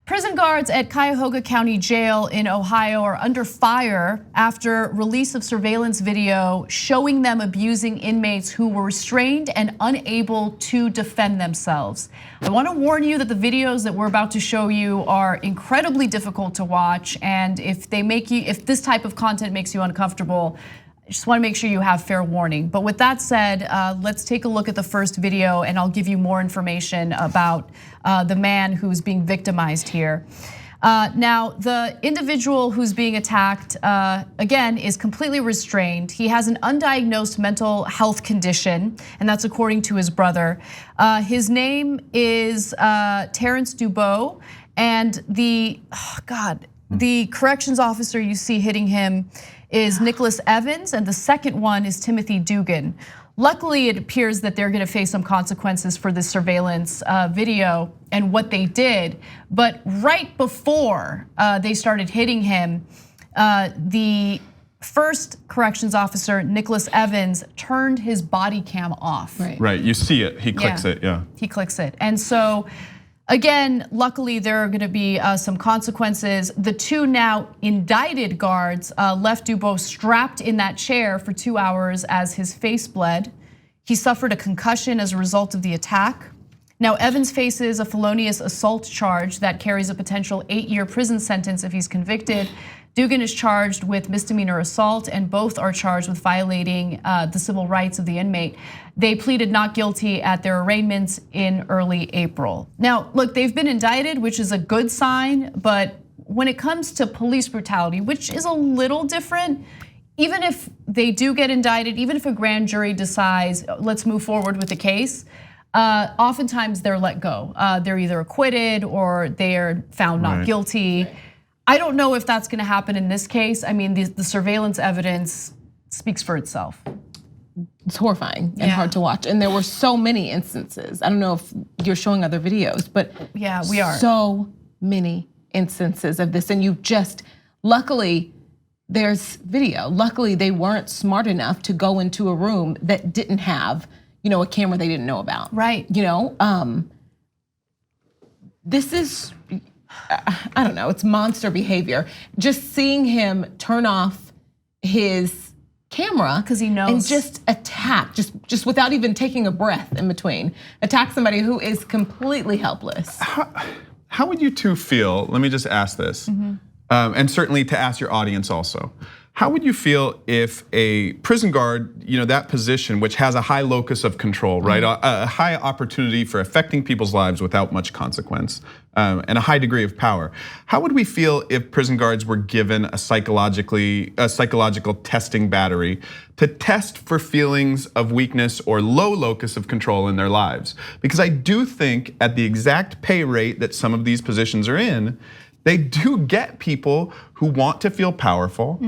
Prison guards at Cuyahoga County Jail in Ohio are under fire after release of surveillance video showing them abusing inmates who were restrained and unable to defend themselves. I want to warn you that the videos that we're about to show you are incredibly difficult to watch, and if this type of content makes you uncomfortable, I just want to make sure you have fair warning. But with that said, let's take a look at the first video and I'll give you more information about the man who's being victimized here. Now, the individual who's being attacked, again, is completely restrained. He has an undiagnosed mental health condition, and that's according to his brother. His name is Terrance Debose, and the corrections officer you see hitting him is Nicholas Evans, and the second one is Timothy Dugan. Luckily, it appears that they're gonna face some consequences for this surveillance video and what they did. But right before they started hitting him, the first corrections officer, Nicholas Evans, turned his body cam off. Right, you see it, he clicks it, yeah. He clicks it, and so, again, luckily there are gonna be some consequences. The two now indicted guards left Dubose strapped in that chair for 2 hours as his face bled. He suffered a concussion as a result of the attack. Now Evans faces a felonious assault charge that carries a potential 8-year prison sentence if he's convicted. Dugan is charged with misdemeanor assault, and both are charged with violating the civil rights of the inmate. They pleaded not guilty at their arraignments in early April. Now, look, they've been indicted, which is a good sign, but when it comes to police brutality, which is a little different, even if they do get indicted, even if a grand jury decides, let's move forward with the case, oftentimes they're let go. They're either acquitted or they are found not guilty. I don't know if that's gonna happen in this case. I mean, the surveillance evidence speaks for itself. It's horrifying and hard to watch. And there were so many instances. I don't know if you're showing other videos, but yeah, we are. So many instances of this. And you just, luckily, there's video. Luckily, they weren't smart enough to go into a room that didn't have, a camera they didn't know about. Right. This is, I don't know, it's monster behavior. Just seeing him turn off his camera because he knows, and just attack, just without even taking a breath in between, attack somebody who is completely helpless. How would you two feel? Let me just ask this, and certainly to ask your audience also. How would you feel if a prison guard, that position, which has a high locus of control, right? A high opportunity for affecting people's lives without much consequence, and a high degree of power. How would we feel if prison guards were given a psychological testing battery to test for feelings of weakness or low locus of control in their lives? Because I do think at the exact pay rate that some of these positions are in, they do get people who want to feel powerful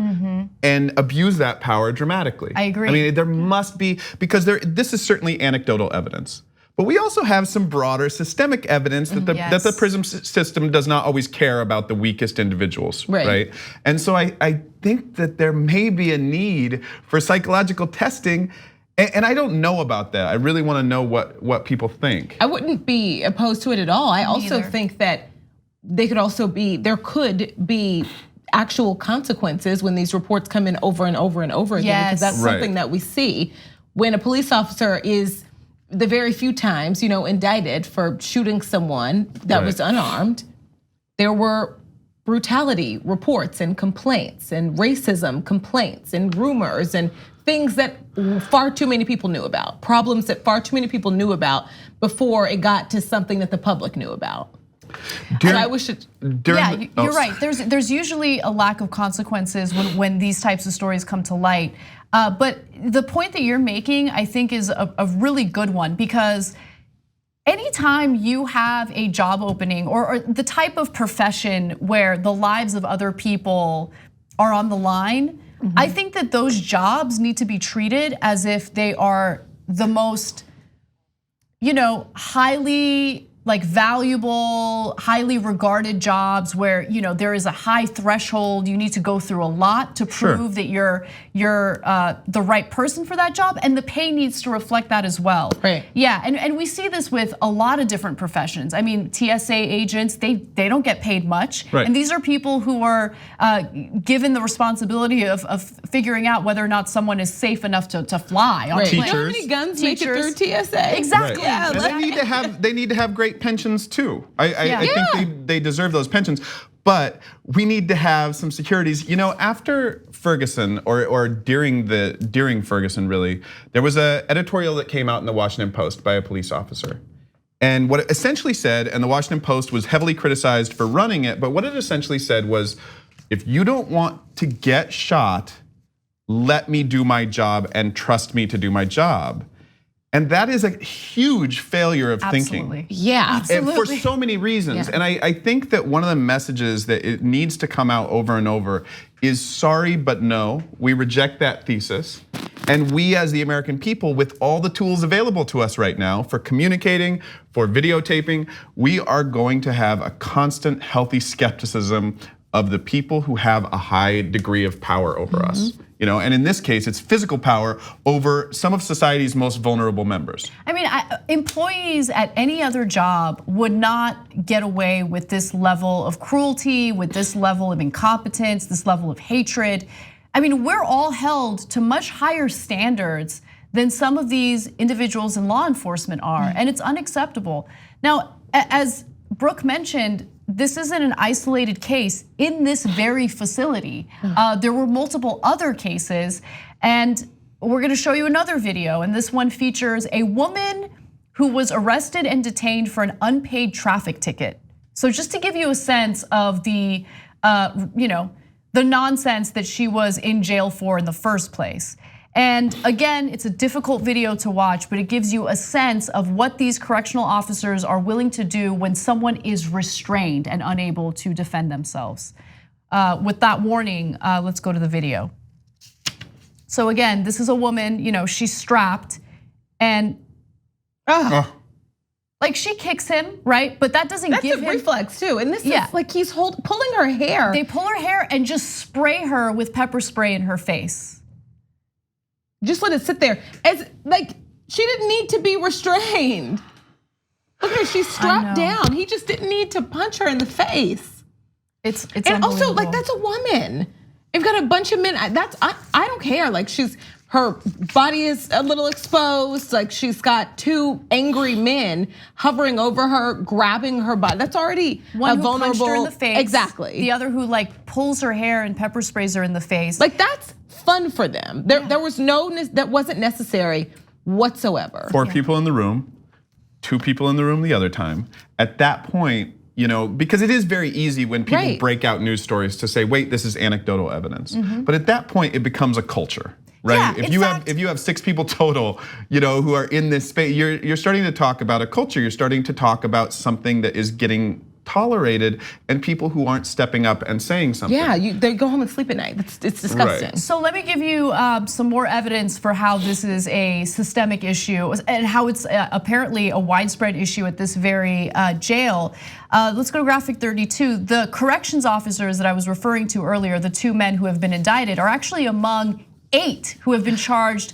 and abuse that power dramatically. I agree. I mean, there must be, because this is certainly anecdotal evidence, but we also have some broader systemic evidence that the prison system does not always care about the weakest individuals, right? And so I think that there may be a need for psychological testing. And I don't know about that. I really want to know what people think. I wouldn't be opposed to it at all. I also think that there could be actual consequences when these reports come in over and over and over again, because that's something that we see when a police officer is the very few times, indicted for shooting someone that was unarmed. There were brutality reports and complaints and racism complaints and rumors and things that far too many people knew about, problems that far too many people knew about before it got to something that the public knew about. You're right. There's usually a lack of consequences when these types of stories come to light. But the point that you're making, I think, is a really good one, because anytime you have a job opening or the type of profession where the lives of other people are on the line, I think that those jobs need to be treated as if they are the most, highly like valuable, highly regarded jobs where there is a high threshold. You need to go through a lot to prove that you're the right person for that job, and the pay needs to reflect that as well. Right. Yeah, and we see this with a lot of different professions. I mean, TSA agents, they don't get paid much, right. And these are people who are given the responsibility of figuring out whether or not someone is safe enough to fly on a plane. You know how many guns make it through TSA? Exactly. Yeah, and they need to have great pensions too. I think they deserve those pensions. But we need to have some securities. After Ferguson or during Ferguson, really, there was an editorial that came out in the Washington Post by a police officer. And what it essentially said, and the Washington Post was heavily criticized for running it, but what it essentially said was, if you don't want to get shot, let me do my job and trust me to do my job. And that is a huge failure of thinking. Yeah, absolutely. And for so many reasons. And I think that one of the messages that it needs to come out over and over is sorry, but no. We reject that thesis. And we as the American people, with all the tools available to us right now for communicating, for videotaping, we are going to have a constant healthy skepticism of the people who have a high degree of power over us. And in this case, it's physical power over some of society's most vulnerable members. I mean, employees at any other job would not get away with this level of cruelty, with this level of incompetence, this level of hatred. I mean, we're all held to much higher standards than some of these individuals in law enforcement are, and it's unacceptable. Now, as Brooke mentioned, this isn't an isolated case in this very facility. There were multiple other cases, and we're gonna show you another video, and this one features a woman who was arrested and detained for an unpaid traffic ticket. So just to give you a sense of the nonsense that she was in jail for in the first place. And again, it's a difficult video to watch, but it gives you a sense of what these correctional officers are willing to do when someone is restrained and unable to defend themselves. With that warning, let's go to the video. So again, this is a woman, she's strapped and like she kicks him, right? But that doesn't give him. That's a reflex too. And this is like he's pulling her hair. They pull her hair and just spray her with pepper spray in her face. Just let it sit there. As like she didn't need to be restrained. Look at her, she's strapped down. He just didn't need to punch her in the face. It's and also like that's a woman. You've got a bunch of men. I don't care. Like her body is a little exposed. Like she's got two angry men hovering over her, grabbing her body. That's already one a who vulnerable. Punched her in the face. Exactly. The other who like pulls her hair and pepper sprays her in the face. Like that's fun for them. There was that wasn't necessary whatsoever. 4 people in the room, 2 people in the room the other time. At that point, because it is very easy when people break out news stories to say, wait, this is anecdotal evidence. But at that point, it becomes a culture. Right. Yeah, if you have 6 people total, who are in this space, you're starting to talk about a culture. You're starting to talk about something that is getting tolerated and people who aren't stepping up and saying something. Yeah, they go home and sleep at night. It's disgusting. Right. So let me give you some more evidence for how this is a systemic issue and how it's apparently a widespread issue at this very jail. Let's go to graphic 32. The corrections officers that I was referring to earlier, the 2 men who have been indicted, are actually among 8 who have been charged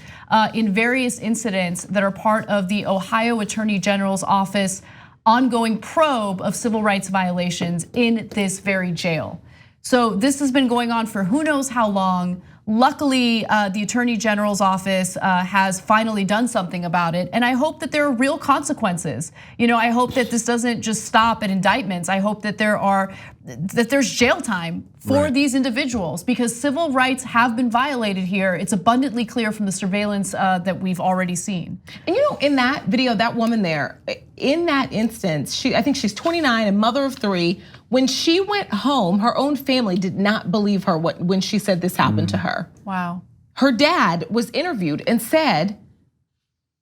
in various incidents that are part of the Ohio Attorney General's office ongoing probe of civil rights violations in this very jail. So this has been going on for who knows how long. Luckily, the Attorney General's office has finally done something about it, and I hope that there are real consequences. I hope that this doesn't just stop at indictments. I hope that there's jail time for these individuals because civil rights have been violated here. It's abundantly clear from the surveillance that we've already seen. And in that video, that woman there, in that instance, I think she's 29, a mother of 3. When she went home, her own family did not believe her when she said this happened to her. Wow. Her dad was interviewed and said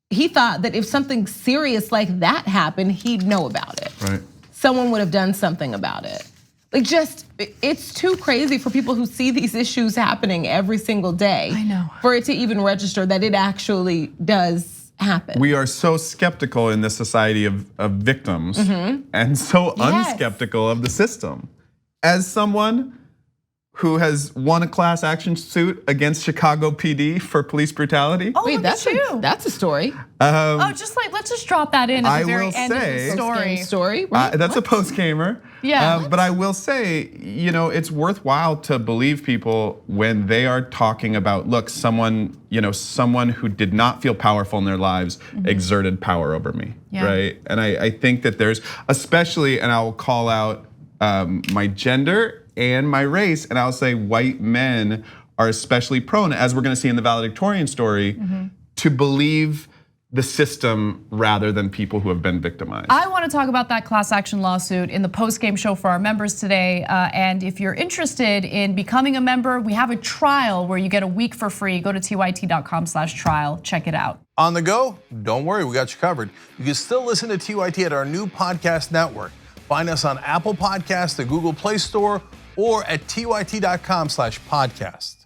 he thought that if something serious like that happened, he'd know about it. Right. Someone would have done something about it. Like it's too crazy for people who see these issues happening every single day. I know. For it to even register that it actually does happen. We are so skeptical in this society of victims and so unskeptical of the system. As someone who has won a class action suit against Chicago PD for police brutality. Oh, wait, that's a story. Let's just drop that in at the very end of the story. Right? That's a post-gamer. Yeah. But I will say, it's worthwhile to believe people when they are talking about, look, someone who did not feel powerful in their lives exerted power over me, right? And I think that there's, especially, and I will call out my gender and my race, and I'll say white men are especially prone, as we're gonna see in the valedictorian story, to believe the system rather than people who have been victimized. I wanna talk about that class action lawsuit in the post-game show for our members today. And if you're interested in becoming a member, we have a trial where you get a week for free. Go to tyt.com/trial, check it out. On the go? Don't worry, we got you covered. You can still listen to TYT at our new podcast network. Find us on Apple Podcasts, the Google Play Store, or at tyt.com/podcast.